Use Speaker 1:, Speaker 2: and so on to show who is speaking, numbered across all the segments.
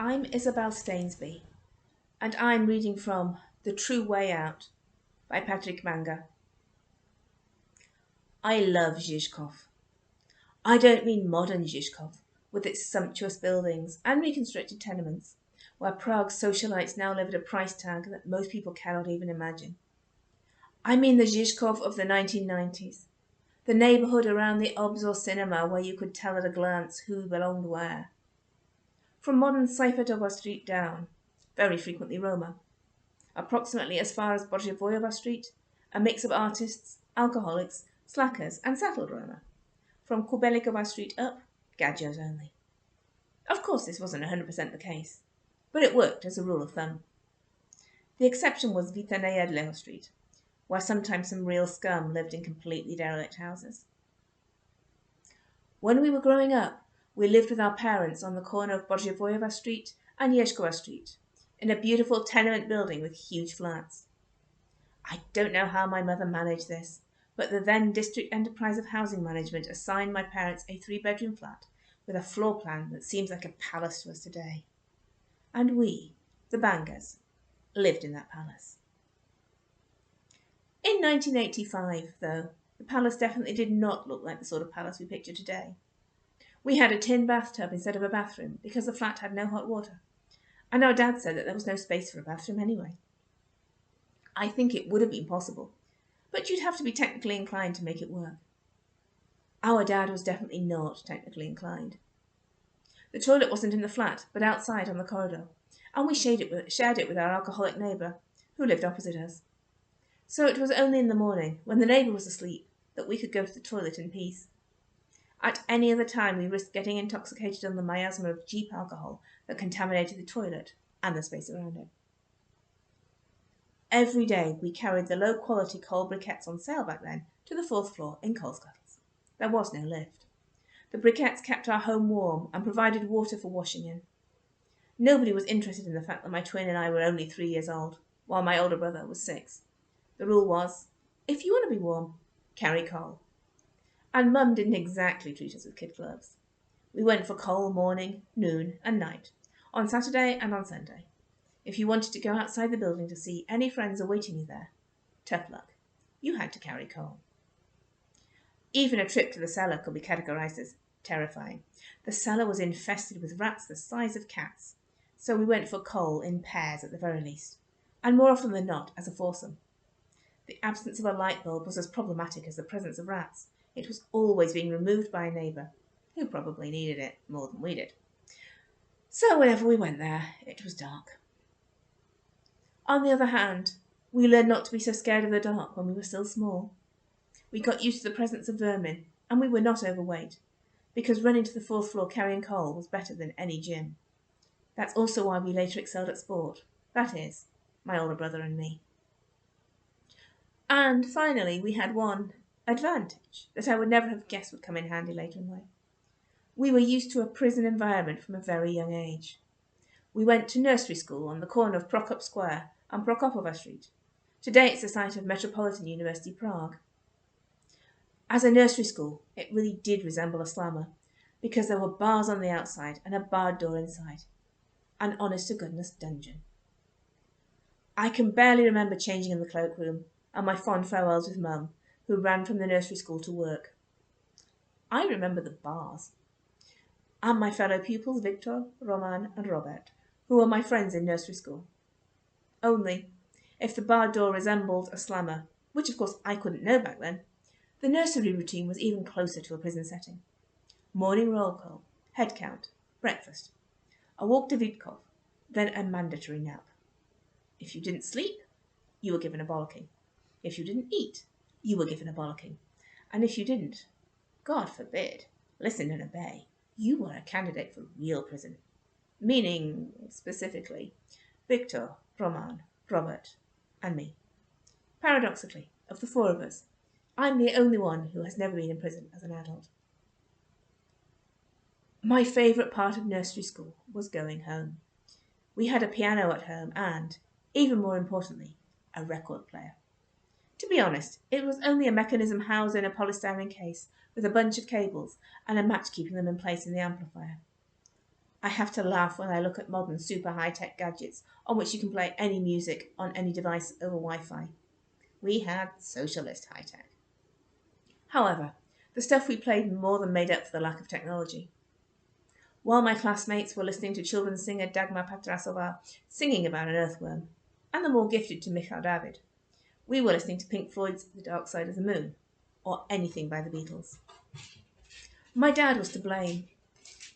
Speaker 1: I'm Isabel Stainsby, and I'm reading from The True Way Out by Patrik Banga. I love Žižkov. I don't mean modern Žižkov, with its sumptuous buildings and reconstructed tenements, where Prague's socialites now live at a price tag that most people cannot even imagine. I mean the Žižkov of the 1990s, the neighbourhood around the Obs or cinema where you could tell at a glance who belonged where. From modern Cypher Street down, very frequently Roma, approximately as far as Boživojova Street, a mix of artists, alcoholics, slackers and settled Roma. From Kubelikova Street up, gadgers only. Of course this wasn't 100% the case, but it worked as a rule of thumb. The exception was Litera Street, where sometimes some real scum lived in completely derelict houses. When we were growing up, we lived with our parents on the corner of Boživojova Street and Žižkov Street, in a beautiful tenement building with huge flats. I don't know how my mother managed this, but the then District Enterprise of Housing Management assigned my parents a 3-bedroom flat with a floor plan that seems like a palace to us today. And we, the Bangas, lived in that palace. In 1985, though, the palace definitely did not look like the sort of palace we picture today. We had a tin bathtub instead of a bathroom because the flat had no hot water, and our dad said that there was no space for a bathroom anyway. I think it would have been possible, but you'd have to be technically inclined to make it work. Our dad was definitely not technically inclined. The toilet wasn't in the flat, but outside on the corridor, and we shared it with our alcoholic neighbour, who lived opposite us. So it was only in the morning, when the neighbour was asleep, that we could go to the toilet in peace. At any other time, we risked getting intoxicated on the miasma of cheap alcohol that contaminated the toilet and the space around it. Every day, we carried the low-quality coal briquettes on sale back then to the 4th floor in coal scuttles. There was no lift. The briquettes kept our home warm and provided water for washing in. Nobody was interested in the fact that my twin and I were only 3 years old, while my older brother was 6. The rule was, if you want to be warm, carry coal. And Mum didn't exactly treat us with kid gloves. We went for coal morning, noon and night, on Saturday and on Sunday. If you wanted to go outside the building to see any friends awaiting you there, tough luck. You had to carry coal. Even a trip to the cellar could be categorised as terrifying. The cellar was infested with rats the size of cats, so we went for coal in pairs at the very least, and more often than not as a foursome. The absence of a light bulb was as problematic as the presence of rats. It was always being removed by a neighbour, who probably needed it more than we did. So whenever we went there, it was dark. On the other hand, we learned not to be so scared of the dark when we were still small. We got used to the presence of vermin, and we were not overweight, because running to the 4th floor carrying coal was better than any gym. That's also why we later excelled at sport. That is, my older brother and me. And finally, we had one advantage that I would never have guessed would come in handy later in life. We were used to a prison environment from a very young age. We went to nursery school on the corner of Prokop Square and Prokopova Street. Today it's the site of Metropolitan University Prague. As a nursery school, it really did resemble a slammer, because there were bars on the outside and a barred door inside. An honest-to-goodness dungeon. I can barely remember changing in the cloakroom and my fond farewells with Mum, who ran from the nursery school to work. I remember the bars. And my fellow pupils Victor, Roman and Robert, who were my friends in nursery school. Only, if the barred door resembled a slammer, which of course I couldn't know back then, the nursery routine was even closer to a prison setting. Morning roll call, head count, breakfast, a walk to Žižkov, then a mandatory nap. If you didn't sleep, you were given a bollocking. If you didn't eat, you were given a bollocking. And if you didn't, God forbid, listen and obey, you were a candidate for real prison. Meaning, specifically, Victor, Roman, Robert, and me. Paradoxically, of the 4 of us, I'm the only one who has never been in prison as an adult. My favourite part of nursery school was going home. We had a piano at home and, even more importantly, a record player. To be honest, it was only a mechanism housed in a polystyrene case with a bunch of cables and a match keeping them in place in the amplifier. I have to laugh when I look at modern super high-tech gadgets on which you can play any music on any device over Wi-Fi. We had socialist high-tech. However, the stuff we played more than made up for the lack of technology. While my classmates were listening to children's singer Dagmar Patrasová singing about an earthworm, and the more gifted to Michal David, we were listening to Pink Floyd's The Dark Side of the Moon, or anything by the Beatles. My dad was to blame.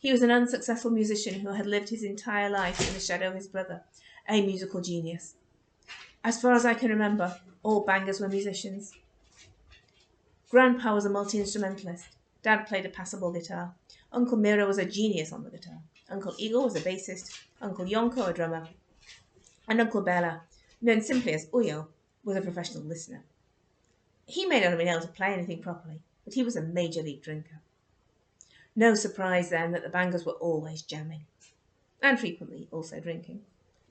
Speaker 1: He was an unsuccessful musician who had lived his entire life in the shadow of his brother, a musical genius. As far as I can remember, all Bangas were musicians. Grandpa was a multi-instrumentalist. Dad played a passable guitar. Uncle Miro was a genius on the guitar. Uncle Igor was a bassist. Uncle Yonko a drummer. And Uncle Bela, known simply as Uyo, was a professional listener. He may not have been able to play anything properly, but he was a major league drinker. No surprise then that the Bangas were always jamming, and frequently also drinking.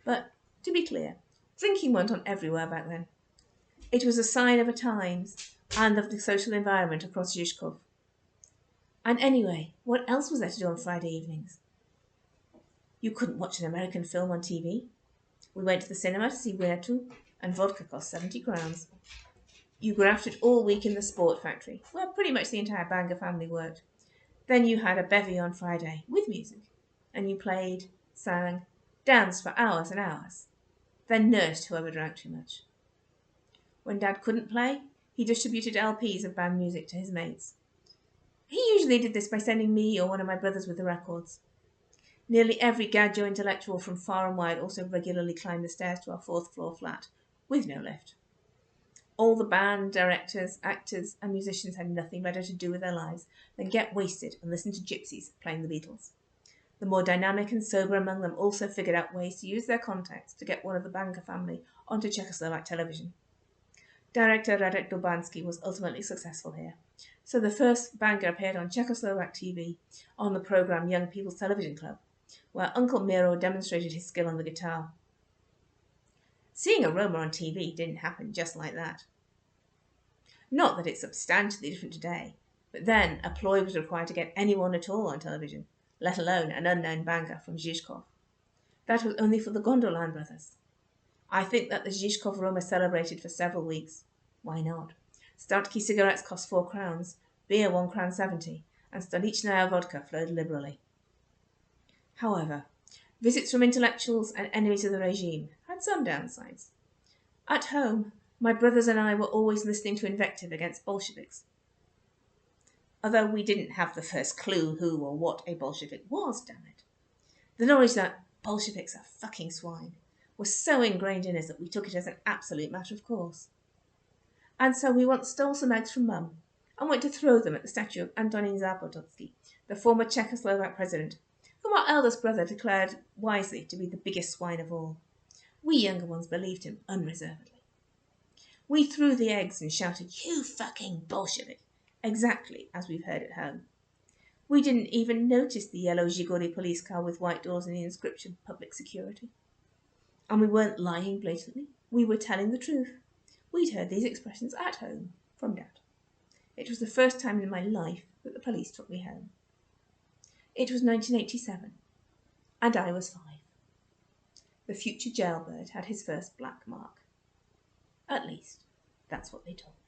Speaker 1: But, to be clear, drinking went on everywhere back then. It was a sign of the times and of the social environment across Žižkov. And anyway, what else was there to do on Friday evenings? You couldn't watch an American film on TV. We went to the cinema to see Winner 2, and vodka cost 70 crowns. You grafted all week in the sport factory, where pretty much the entire Banga family worked. Then you had a bevy on Friday, with music, and you played, sang, danced for hours and hours, then nursed whoever drank too much. When Dad couldn't play, he distributed LPs of band music to his mates. He usually did this by sending me or one of my brothers with the records. Nearly every gadjo intellectual from far and wide also regularly climbed the stairs to our 4th-floor flat, with no lift. All the band, directors, actors and musicians had nothing better to do with their lives than get wasted and listen to gypsies playing the Beatles. The more dynamic and sober among them also figured out ways to use their contacts to get one of the Banga family onto Czechoslovak television. Director Radek Dobansky was ultimately successful here, so the first Banga appeared on Czechoslovak TV on the programme Young People's Television Club, where Uncle Miro demonstrated his skill on the guitar. Seeing a Roma on TV didn't happen just like that. Not that it's substantially different today, but then a ploy was required to get anyone at all on television, let alone an unknown Banga from Žižkov. That was only for the Gondolan brothers. I think that the Žižkov Roma celebrated for several weeks. Why not? Statky cigarettes cost 4 crowns, beer 1 crown 70, and Stolichnaya vodka flowed liberally. However, visits from intellectuals and enemies of the regime had some downsides. At home, my brothers and I were always listening to invective against Bolsheviks. Although we didn't have the first clue who or what a Bolshevik was, damn it. The knowledge that Bolsheviks are fucking swine was so ingrained in us that we took it as an absolute matter of course. And so we once stole some eggs from Mum and went to throw them at the statue of Antonín Zápotocký, the former Czechoslovak president, whom our eldest brother declared wisely to be the biggest swine of all. We younger ones believed him unreservedly. We threw the eggs and shouted, "You fucking Bolshevik," exactly as we've heard at home. We didn't even notice the yellow Zhigori police car with white doors and the inscription "Public Security." And we weren't lying blatantly. We were telling the truth. We'd heard these expressions at home from Dad. It was the first time in my life that the police took me home. It was 1987, and I was 5. The future jailbird had his first black mark. At least, that's what they told me.